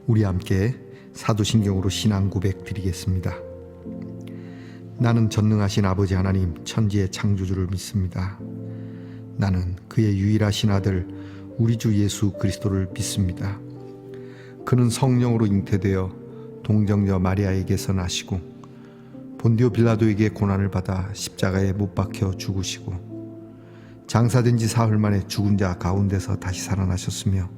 우리 함께 사도신경으로 신앙 고백 드리겠습니다. 나는 전능하신 아버지 하나님 천지의 창조주를 믿습니다. 나는 그의 유일하신 아들 우리 주 예수 그리스도를 믿습니다. 그는 성령으로 잉태되어 동정녀 마리아에게서 나시고 본디오 빌라도에게 고난을 받아 십자가에 못 박혀 죽으시고 장사된 지 사흘 만에 죽은 자 가운데서 다시 살아나셨으며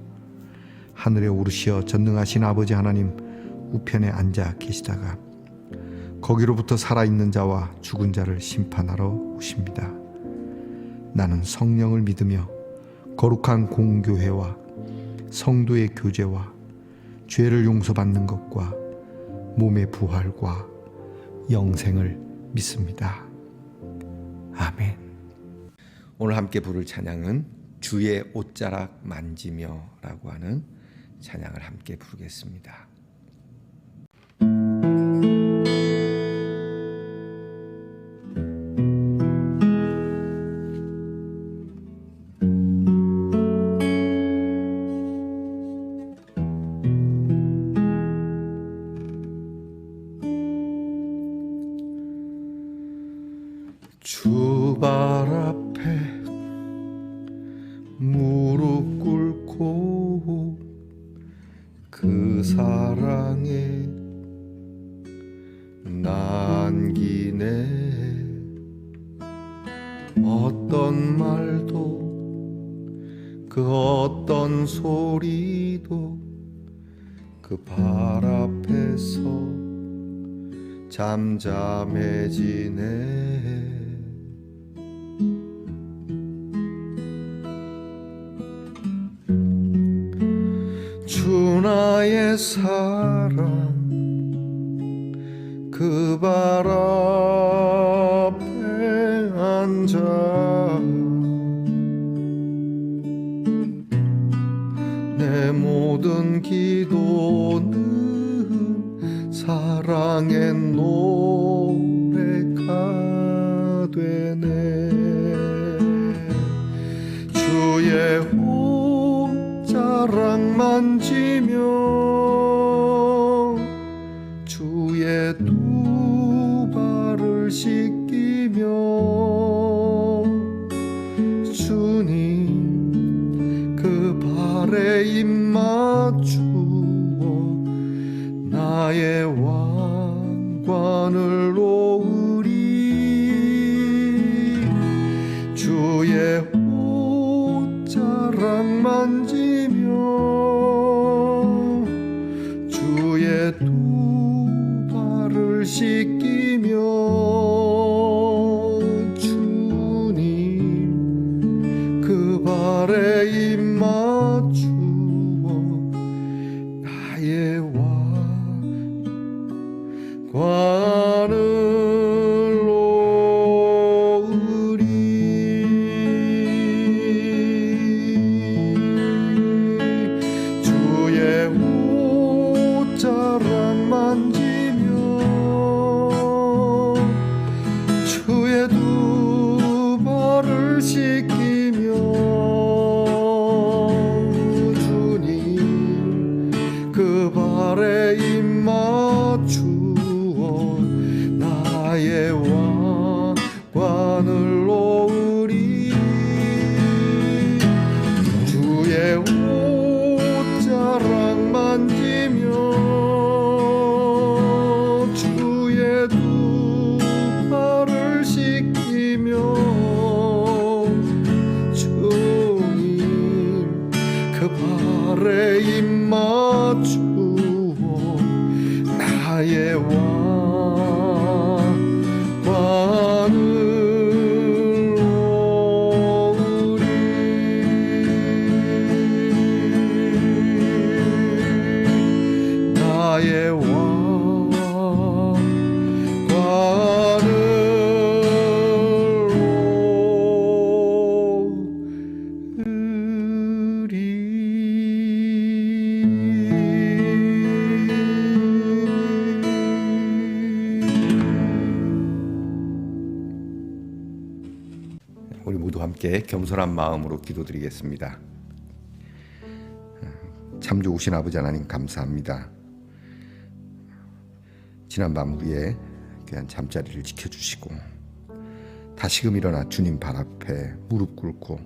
하늘에 오르시어 전능하신 아버지 하나님 우편에 앉아 계시다가 거기로부터 살아있는 자와 죽은 자를 심판하러 오십니다. 나는 성령을 믿으며 거룩한 공교회와 성도의 교제와 죄를 용서받는 것과 몸의 부활과 영생을 믿습니다. 아멘. 오늘 함께 부를 찬양은 주의 옷자락 만지며 라고 하는 찬양을 함께 부르겠습니다. 주 발 앞에 무릎 꿇고 그 사랑에 남기네. 어떤 말도 그 어떤 소리도 그 발 앞에서 잠잠해지네. 주 나의 사랑 그 발 앞에 앉아 내 모든 기도는 사랑의 노래가 되네. 주의 옷자락 만지며 주의 두 발을 씻기며 주님 그 발에 입 맞추어 나의 왕관을 놓으리. 주의 옷자락 만지며 주의 두 발을 씻기며 주님 그 발에 입 맞추어 나의 왕관을 주의 두 발을 씻기며 주님 그 발에 입 맞추어 나의 왕관을 놓으리. 주의 옷자락 만지며 주의 두 발을 씻기며 주님 그 발에 입 맞추어 나의 왕관을 놓으리. 나의 우리 모두 함께 겸손한 마음으로 기도드리겠습니다. 참 좋으신 아버지 하나님 감사합니다. 지난밤 우리의 귀한 잠자리를 지켜주시고 다시금 일어나 주님 발 앞에 무릎 꿇고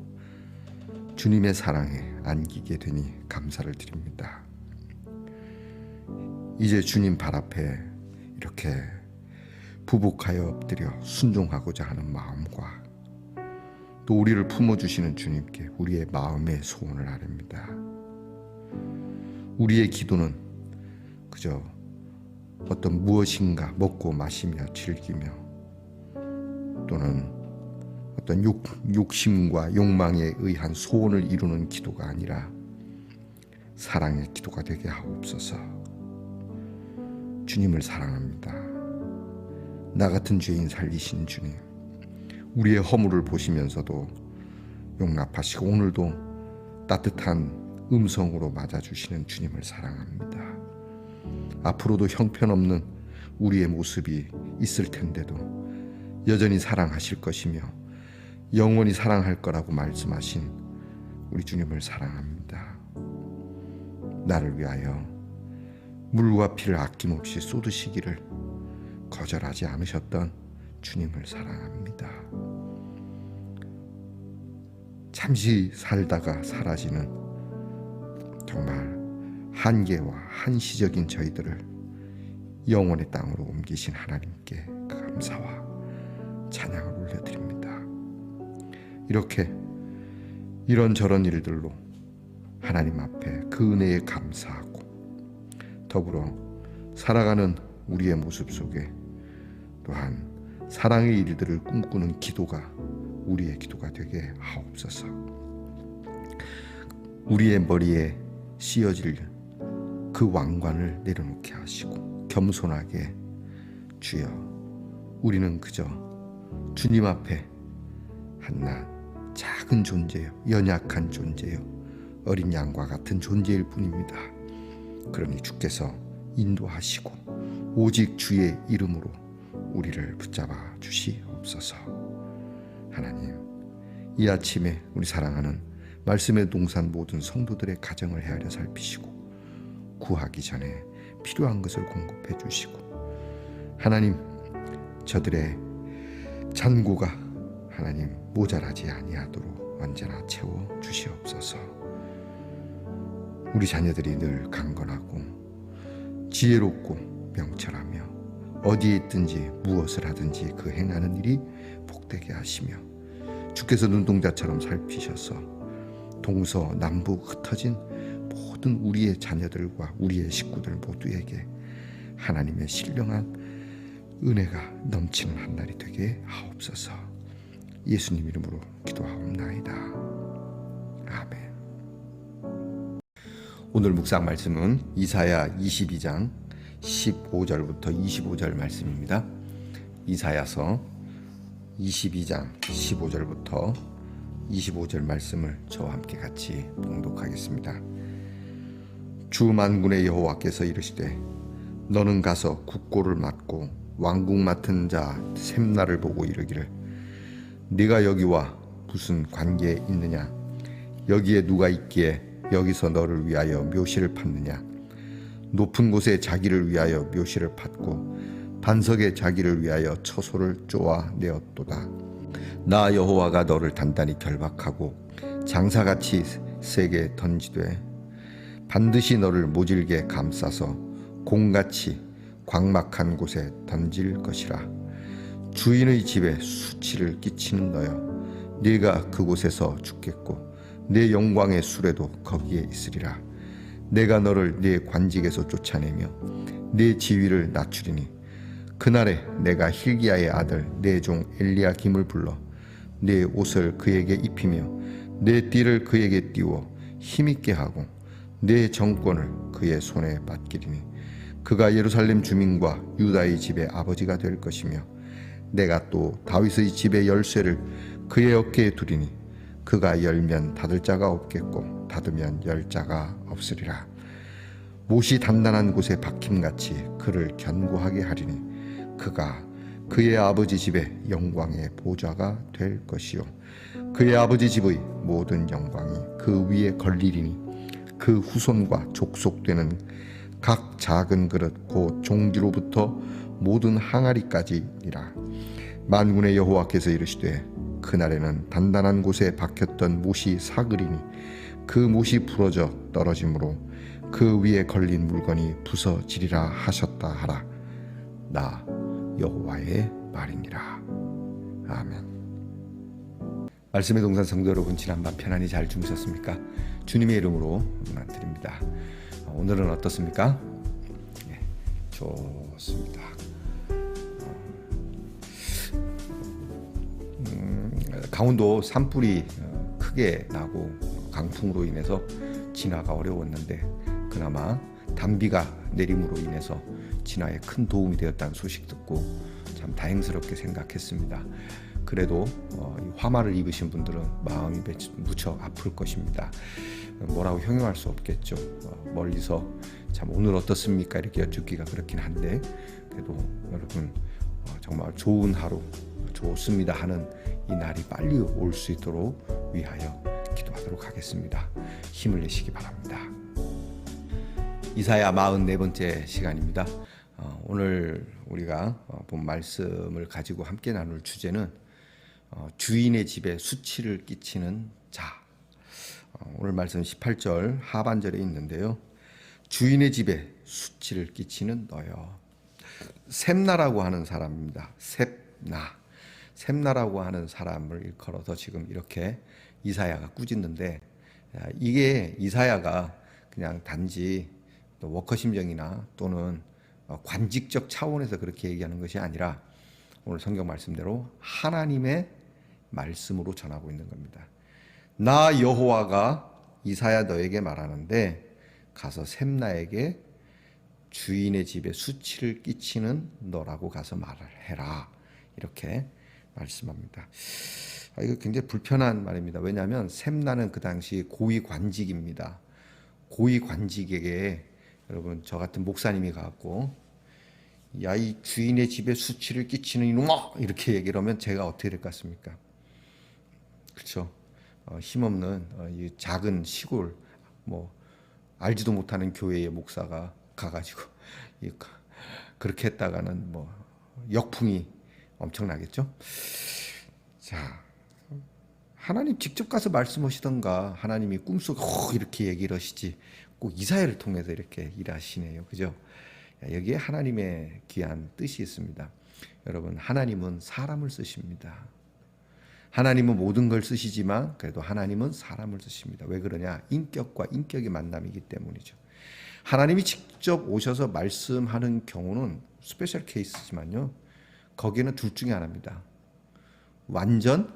주님의 사랑에 안기게 되니 감사를 드립니다. 이제 주님 발 앞에 이렇게 부복하여 엎드려 순종하고자 하는 마음과 또 우리를 품어주시는 주님께 우리의 마음의 소원을 아뢰입니다. 우리의 기도는 그저 어떤 무엇인가 먹고 마시며 즐기며 또는 어떤 욕심과 욕망에 의한 소원을 이루는 기도가 아니라 사랑의 기도가 되게 하옵소서. 주님을 사랑합니다. 나 같은 죄인 살리신 주님, 우리의 허물을 보시면서도 용납하시고 오늘도 따뜻한 음성으로 맞아주시는 주님을 사랑합니다. 앞으로도 형편없는 우리의 모습이 있을 텐데도 여전히 사랑하실 것이며 영원히 사랑할 거라고 말씀하신 우리 주님을 사랑합니다. 나를 위하여 물과 피를 아낌없이 쏟으시기를 거절하지 않으셨던 주님을 사랑합니다. 잠시 살다가 사라지는 정말 한계와 한시적인 저희들을 영원의 땅으로 옮기신 하나님께 감사와 찬양을 올려드립니다. 이렇게 이런저런 일들로 하나님 앞에 그 은혜에 감사하고 더불어 살아가는 우리의 모습 속에 또한 사랑의 일들을 꿈꾸는 기도가 우리의 기도가 되게 하옵소서. 우리의 머리에 씌어질 그 왕관을 내려놓게 하시고 겸손하게 주여 우리는 그저 주님 앞에 한낱 작은 존재요, 연약한 존재요, 어린 양과 같은 존재일 뿐입니다. 그러니 주께서 인도하시고 오직 주의 이름으로 우리를 붙잡아 주시옵소서. 하나님, 이 아침에 우리 사랑하는 말씀의 동산 모든 성도들의 가정을 헤아려 살피시고 구하기 전에 필요한 것을 공급해 주시고 하나님, 저들의 잔고가 하나님 모자라지 아니하도록 언제나 채워 주시옵소서. 우리 자녀들이 늘 강건하고 지혜롭고 명철하며 어디에 있든지 무엇을 하든지 그 행하는 일이 복되게 하시며 주께서 눈동자처럼 살피셔서 동서남북 흩어진 모든 우리의 자녀들과 우리의 식구들 모두에게 하나님의 신령한 은혜가 넘치는 한날이 되게 하옵소서. 예수님 이름으로 기도하옵나이다. 아멘. 오늘 묵상 말씀은 이사야 22장 15절부터 25절 말씀입니다. 이사야서 22장 15절부터 25절 말씀을 저와 함께 같이 봉독하겠습니다. 주 만군의 여호와께서 이르시되 너는 가서 국고를 맡고 왕국 맡은 자 셈나를 보고 이르기를 네가 여기와 무슨 관계에 있느냐? 여기에 누가 있기에 여기서 너를 위하여 묘시를 팠느냐? 높은 곳에 자기를 위하여 묘시를 팠고 반석에 자기를 위하여 처소를 쪼아내었도다. 나 여호와가 너를 단단히 결박하고 장사같이 세게 던지되 반드시 너를 모질게 감싸서 공같이 광막한 곳에 던질 것이라. 주인의 집에 수치를 끼치는 너여, 네가 그곳에서 죽겠고 내 영광의 수레도 거기에 있으리라. 내가 너를 네 관직에서 쫓아내며 네 지위를 낮추리니 그날에 내가 hil기야의 아들 내 종 엘리야김을 불러 네 옷을 그에게 입히며 내 띠를 그에게 띄워 힘있게 하고 내 정권을 그의 손에 맡기리니 그가 예루살렘 주민과 유다의 집의 아버지가 될 것이며 내가 또 다윗의 집의 열쇠를 그의 어깨에 두리니 그가 열면 닫을 자가 없겠고 닫으면 열 자가 없으리라. 못이 단단한 곳에 박힘같이 그를 견고하게 하리니 그가 그의 아버지 집의 영광의 보좌가 될 것이요 그의 아버지 집의 모든 영광이 그 위에 걸리리니 그 후손과 족속되는 각 작은 그릇 곧 종지로부터 모든 항아리까지니라. 만군의 여호와께서 이르시되 그날에는 단단한 곳에 박혔던 못이 사그리니 그 못이 부러져 떨어짐으로 그 위에 걸린 물건이 부서지리라 하셨다 하라. 나 여호와의 말이니라. 아멘. 말씀의 동산 성도 여러분, 지난밤 편안히 잘 주무셨습니까? 주님의 이름으로 드립니다. 오늘은 어떻습니까? 네, 좋습니다. 강원도 산불이 크게 나고 강풍으로 인해서 진화가 어려웠는데 그나마 단비가 내림으로 인해서 진화에 큰 도움이 되었다는 소식 듣고 참 다행스럽게 생각했습니다. 그래도 화마를 입으신 분들은 마음이 무척 아플 것입니다. 뭐라고 형용할 수 없겠죠. 멀리서 참 오늘 어떻습니까 이렇게 여쭙기가 그렇긴 한데 그래도 여러분 정말 좋은 하루, 좋습니다 하는 이 날이 빨리 올 수 있도록 위하여 기도하도록 하겠습니다. 힘을 내시기 바랍니다. 이사야 44번째 시간입니다. 오늘 우리가 본 말씀을 가지고 함께 나눌 주제는 주인의 집에 수치를 끼치는 자. 오늘 말씀 18절 하반절에 있는데요. 주인의 집에 수치를 끼치는 너여. 셈나라고 하는 사람입니다. 셈나라고 하는 사람을 일컬어서 지금 이렇게 이사야가 꾸짖는데, 이게 이사야가 그냥 단지 워커심정이나 또는 관직적 차원에서 그렇게 얘기하는 것이 아니라 오늘 성경 말씀대로 하나님의 말씀으로 전하고 있는 겁니다. 나 여호와가 이사야 너에게 말하는데 가서 셈나에게 주인의 집에 수치를 끼치는 너라고 가서 말을 해라. 이렇게 말씀합니다. 이거 굉장히 불편한 말입니다. 왜냐하면 셈나는 그 당시 고위 관직입니다. 고위 관직에게 여러분 저 같은 목사님이 가갖고 야 이 주인의 집에 수치를 끼치는 이놈아 이렇게 얘기를 하면 제가 어떻게 될 것 같습니까? 그렇죠. 힘없는 이 작은 시골 뭐 알지도 못하는 교회의 목사가 가가지고 그렇게 했다가는 뭐 역풍이 엄청나겠죠. 자, 하나님 직접 가서 말씀하시던가 하나님이 꿈속에 이렇게 얘기를 하시지 꼭 이사야를 통해서 이렇게 일하시네요. 그죠? 여기에 하나님의 귀한 뜻이 있습니다. 여러분, 하나님은 사람을 쓰십니다. 하나님은 모든 걸 쓰시지만 그래도 하나님은 사람을 쓰십니다. 왜 그러냐? 인격과 인격의 만남이기 때문이죠. 하나님이 직접 오셔서 말씀하는 경우는 스페셜 케이스지만요. 거기는 둘 중에 하나입니다. 완전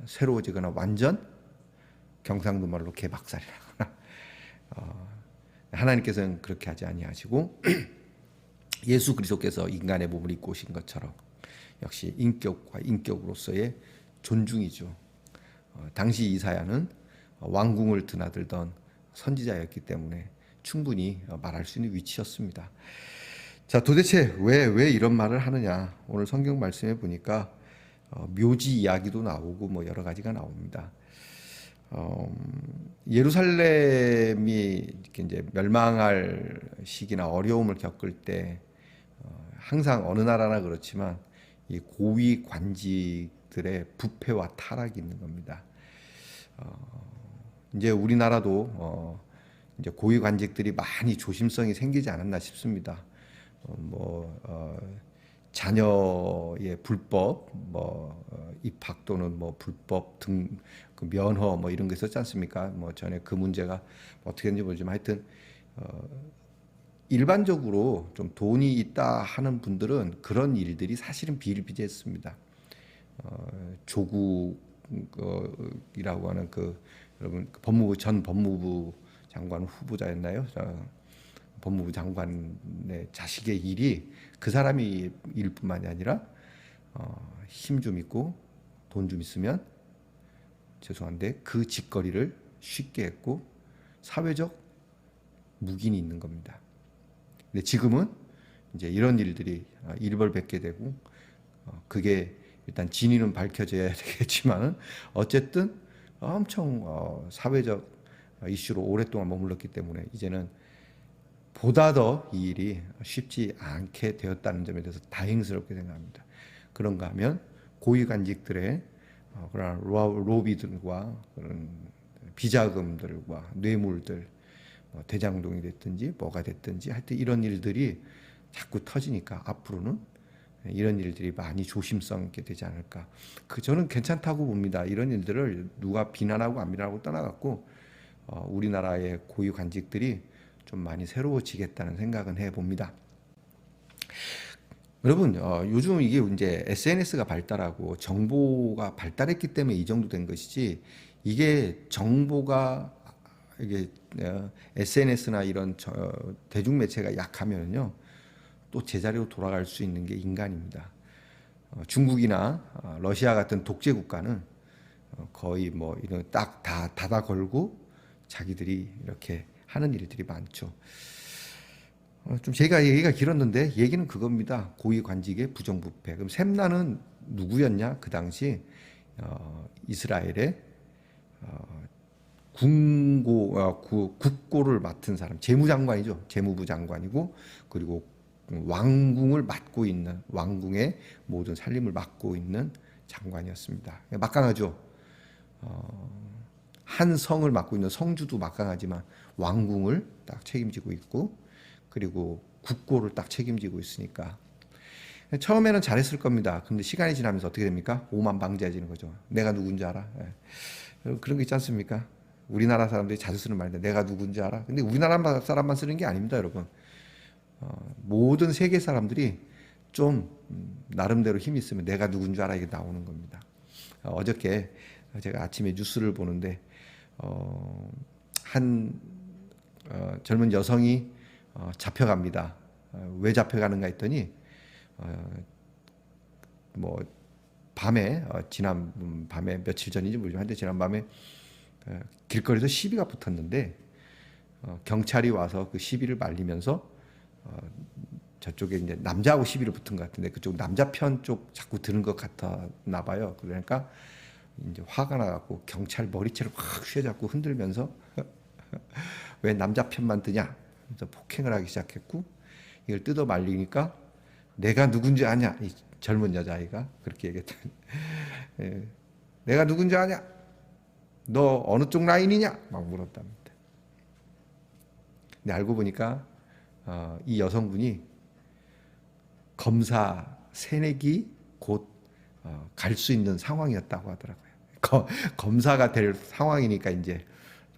새로워지거나 완전 경상도 말로 개박살이라거나 하나님께서는 그렇게 하지 아니하시고 예수 그리스도께서 인간의 몸을 입고 오신 것처럼 역시 인격과 인격으로서의 존중이죠. 당시 이사야는 왕궁을 드나들던 선지자였기 때문에 충분히 말할 수 있는 위치였습니다. 자, 도대체 왜 이런 말을 하느냐? 오늘 성경 말씀에 보니까 묘지 이야기도 나오고 뭐 여러 가지가 나옵니다. 예루살렘이 이제 멸망할 시기나 어려움을 겪을 때 항상 어느 나라나 그렇지만 이 고위 관직들의 부패와 타락이 있는 겁니다. 이제 우리나라도 이제 고위 관직들이 많이 조심성이 생기지 않았나 싶습니다. 자녀의 불법 입학 또는 불법 등 그 면허 이런 거 있었지 않습니까? 전에 그 문제가 어떻게 했는지 모르지만 하여튼 일반적으로 좀 돈이 있다 하는 분들은 그런 일들이 사실은 비일비재했습니다. 조국이라고 하는 여러분 전 법무부 장관 후보자였나요? 법무부 장관의 자식의 일이 그 사람이 일뿐만이 아니라 힘 좀 있고 돈 좀 있으면 죄송한데 그 짓거리를 쉽게 했고 사회적 묵인이 있는 겁니다. 근데 지금은 이제 이런 일들이 일벌백계 되고 그게 일단 진위는 밝혀져야 되겠지만은 어쨌든 엄청 사회적 이슈로 오랫동안 머물렀기 때문에 이제는 보다 더 이 일이 쉽지 않게 되었다는 점에 대해서 다행스럽게 생각합니다. 그런가 하면 고위관직들의 그런 로비들과 그런 비자금들과 뇌물들, 대장동이 됐든지 뭐가 됐든지 하여튼 이런 일들이 자꾸 터지니까 앞으로는 이런 일들이 많이 조심성 있게 되지 않을까. 저는 괜찮다고 봅니다. 이런 일들을 누가 비난하고 안 비난하고 떠나갖고 우리나라의 고위 관직들이 좀 많이 새로워지겠다는 생각은 해봅니다. 여러분, 요즘 이게 이제 SNS가 발달하고 정보가 발달했기 때문에 이 정도 된 것이지, 이게 정보가 이게 SNS나 이런 대중매체가 약하면요 또 제자리로 돌아갈 수 있는 게 인간입니다. 중국이나 러시아 같은 독재 국가는 거의 뭐 이런 딱 다 닫아 걸고 자기들이 이렇게 하는 일들이 많죠. 좀 제가 얘기가 길었는데 얘기는 그겁니다. 고위관직의 부정부패. 그럼 셈나는 누구였냐? 그 당시 이스라엘의 국고를 맡은 사람, 재무장관이죠. 재무부 장관이고, 그리고 왕궁을 맡고 있는, 왕궁의 모든 살림을 맡고 있는 장관이었습니다. 막강하죠. 한 성을 맡고 있는 성주도 막강하지만 왕궁을 딱 책임지고 있고, 그리고 국고를 딱 책임지고 있으니까 처음에는 잘했을 겁니다. 근데 시간이 지나면서 어떻게 됩니까? 오만방자해지는 거죠. 내가 누군지 알아? 그런 거 있지 않습니까? 우리나라 사람들이 자주 쓰는 말인데 내가 누군지 알아? 근데 우리나라 사람만 쓰는 게 아닙니다, 여러분. 모든 세계 사람들이 좀 나름대로 힘이 있으면 내가 누군지 알아 이게 나오는 겁니다. 어저께 제가 아침에 뉴스를 보는데 한 젊은 여성이 잡혀갑니다. 왜 잡혀가는가 했더니 뭐 밤에 지난 밤에 며칠 전인지 모르지만 한데 지난 밤에 길거리에서 시비가 붙었는데 경찰이 와서 그 시비를 말리면서 저쪽에 이제 남자하고 시비를 붙은 것 같은데 그쪽 남자 편 쪽 자꾸 드는 것 같았나 봐요. 그러니까 이제 화가 나갖고 경찰 머리채를 확 휘어잡고 흔들면서 왜 남자 편만 드냐? 그래서 폭행을 하기 시작했고 이걸 뜯어 말리니까 내가 누군지 아냐? 이 젊은 여자아이가 그렇게 얘기했다. 내가 누군지 아냐? 너 어느 쪽 라인이냐? 막 물었답니다. 근데 알고 보니까 이 여성분이 검사 새내기 곧 갈 수 있는 상황이었다고 하더라고요. 검사가 될 상황이니까 이제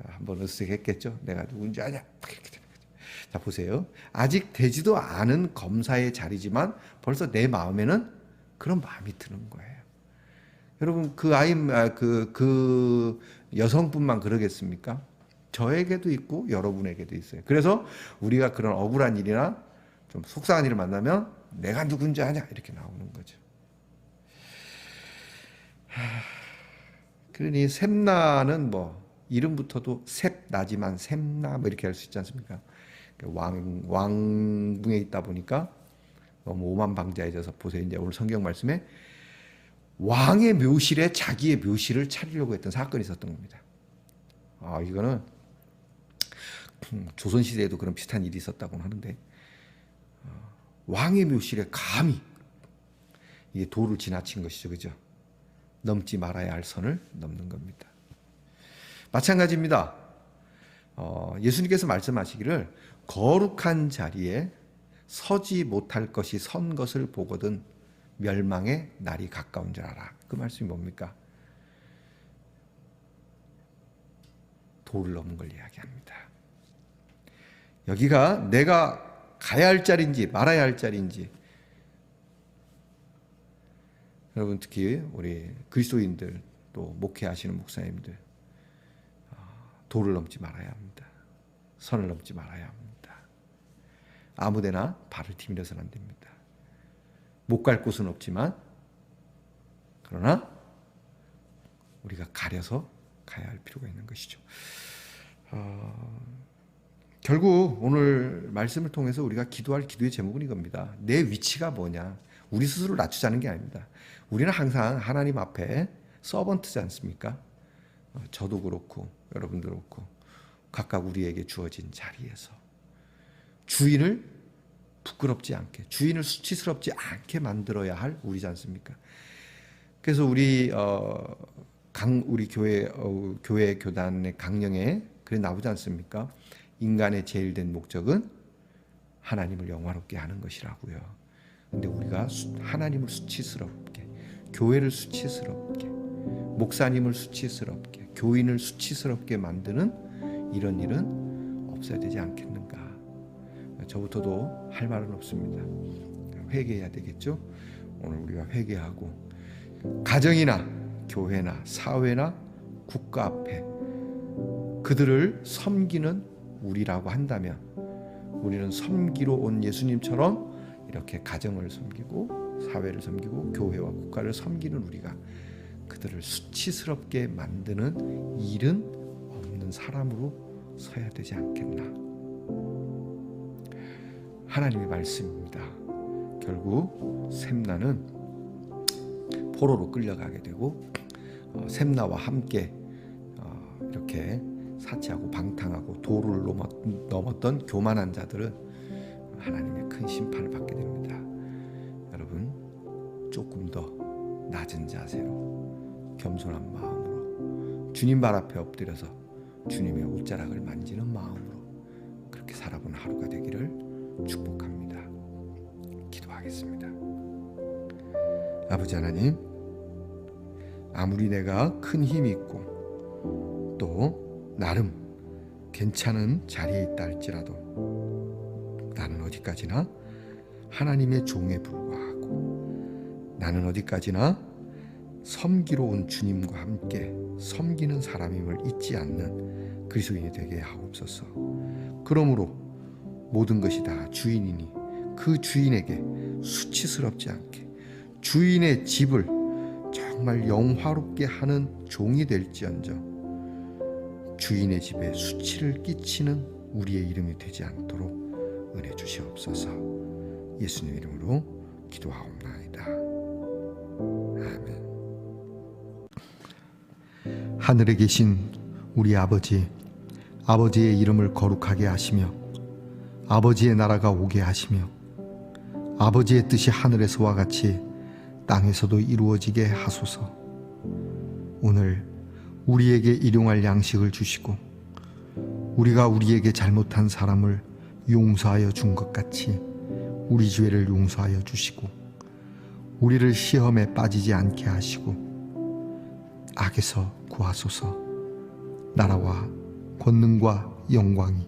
한번 으쓱했겠죠. 내가 누군지 아냐? 이렇게 되는 거죠. 자 보세요. 아직 되지도 않은 검사의 자리지만 벌써 내 마음에는 그런 마음이 드는 거예요. 여러분 그 여성뿐만 그러겠습니까? 저에게도 있고 여러분에게도 있어요. 그래서 우리가 그런 억울한 일이나 좀 속상한 일을 만나면 내가 누군지 아냐 이렇게 나오는 거죠. 그러니 샘나는 뭐 이름부터도 셉나지만 샘나 뭐 이렇게 할 수 있지 않습니까? 왕궁에 있다 보니까 너무 오만방자해져서 보세요. 이제 오늘 성경 말씀에 왕의 묘실에 자기의 묘실을 차리려고 했던 사건이 있었던 겁니다. 이거는 조선시대에도 그런 비슷한 일이 있었다고 하는데 왕의 묘실에 감히 이게 도를 지나친 것이죠. 그죠? 넘지 말아야 할 선을 넘는 겁니다. 마찬가지입니다. 예수님께서 말씀하시기를 거룩한 자리에 서지 못할 것이 선 것을 보거든 멸망의 날이 가까운 줄 알아. 그 말씀이 뭡니까? 도를 넘은 걸 이야기합니다. 여기가 내가 가야 할 자리인지 말아야 할 자리인지 여러분 특히 우리 그리스도인들 또 목회하시는 목사님들 도를 넘지 말아야 합니다. 선을 넘지 말아야 합니다. 아무데나 발을 디밀어서는 안 됩니다. 못 갈 곳은 없지만 그러나 우리가 가려서 가야 할 필요가 있는 것이죠. 결국 오늘 말씀을 통해서 우리가 기도할 기도의 제목은 이겁니다. 내 위치가 뭐냐? 우리 스스로 낮추자는 게 아닙니다. 우리는 항상 하나님 앞에 서번트지 않습니까? 저도 그렇고 여러분도 그렇고 각각 우리에게 주어진 자리에서 주인을 부끄럽지 않게, 주인을 수치스럽지 않게 만들어야 할 우리지 않습니까? 그래서 우리 교회 교단의 강령에 그래 나오지 않습니까? 인간의 제일 된 목적은 하나님을 영화롭게 하는 것이라고요. 근데 우리가 하나님을 수치스럽게, 교회를 수치스럽게, 목사님을 수치스럽게, 교인을 수치스럽게 만드는 이런 일은 없어야 되지 않겠는가. 저부터도 할 말은 없습니다. 회개해야 되겠죠. 오늘 우리가 회개하고 가정이나 교회나 사회나 국가 앞에 그들을 섬기는 우리라고 한다면, 우리는 섬기러 온 예수님처럼 이렇게 가정을 섬기고 사회를 섬기고 교회와 국가를 섬기는 우리가 그들을 수치스럽게 만드는 일은 없는 사람으로 서야 되지 않겠나. 하나님의 말씀입니다. 결국 샘나는 포로로 끌려가게 되고 샘나와 함께 이렇게 사치하고 방탕하고 도를 넘었던 교만한 자들은 하나님의 큰 심판을 받게 됩니다. 여러분, 조금 더 낮은 자세로 겸손한 마음으로 주님 발 앞에 엎드려서 주님의 옷자락을 만지는 마음으로 그렇게 살아보는 하루가 되기를 축복합니다. 기도하겠습니다. 아버지 하나님, 아무리 내가 큰 힘이 있고 또 나름 괜찮은 자리에 있다 할지라도 나는 어디까지나 하나님의 종에 불과하고 나는 어디까지나 섬기러 온 주님과 함께 섬기는 사람임을 잊지 않는 그리스도인이 되게 하옵소서. 그러므로 모든 것이 다 주인이니 그 주인에게 수치스럽지 않게 주인의 집을 정말 영화롭게 하는 종이 될지언정 주인의 집에 수치를 끼치는 우리의 이름이 되지 않도록 은혜 주시옵소서. 예수님 이름으로 기도하옵나이다. 아멘. 하늘에 계신 우리 아버지, 아버지의 이름을 거룩하게 하시며 아버지의 나라가 오게 하시며 아버지의 뜻이 하늘에서와 같이 땅에서도 이루어지게 하소서. 오늘 우리에게 일용할 양식을 주시고 우리가 우리에게 잘못한 사람을 용서하여 준 것 같이 우리 죄를 용서하여 주시고 우리를 시험에 빠지지 않게 하시고 악에서 구하소서. 나라와 권능과 영광이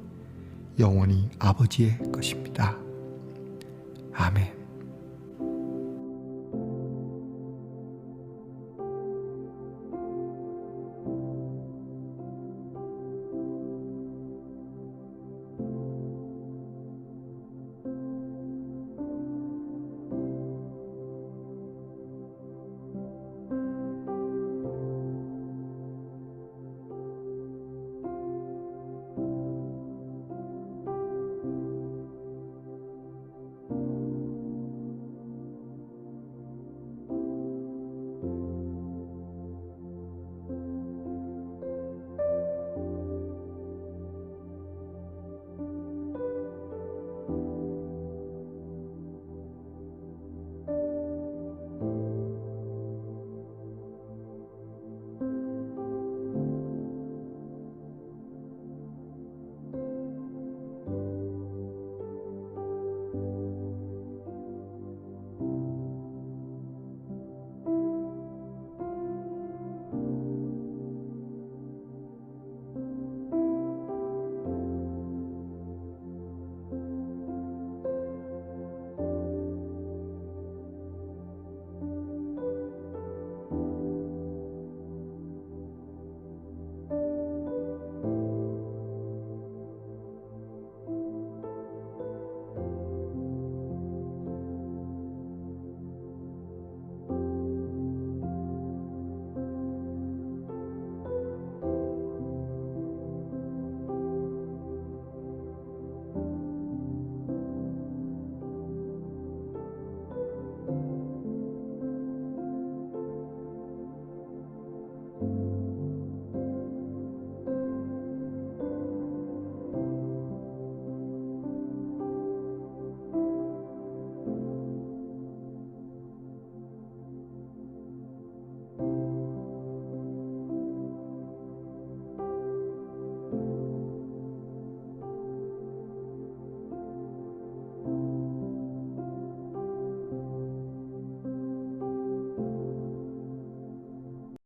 영원히 아버지의 것입니다. 아멘.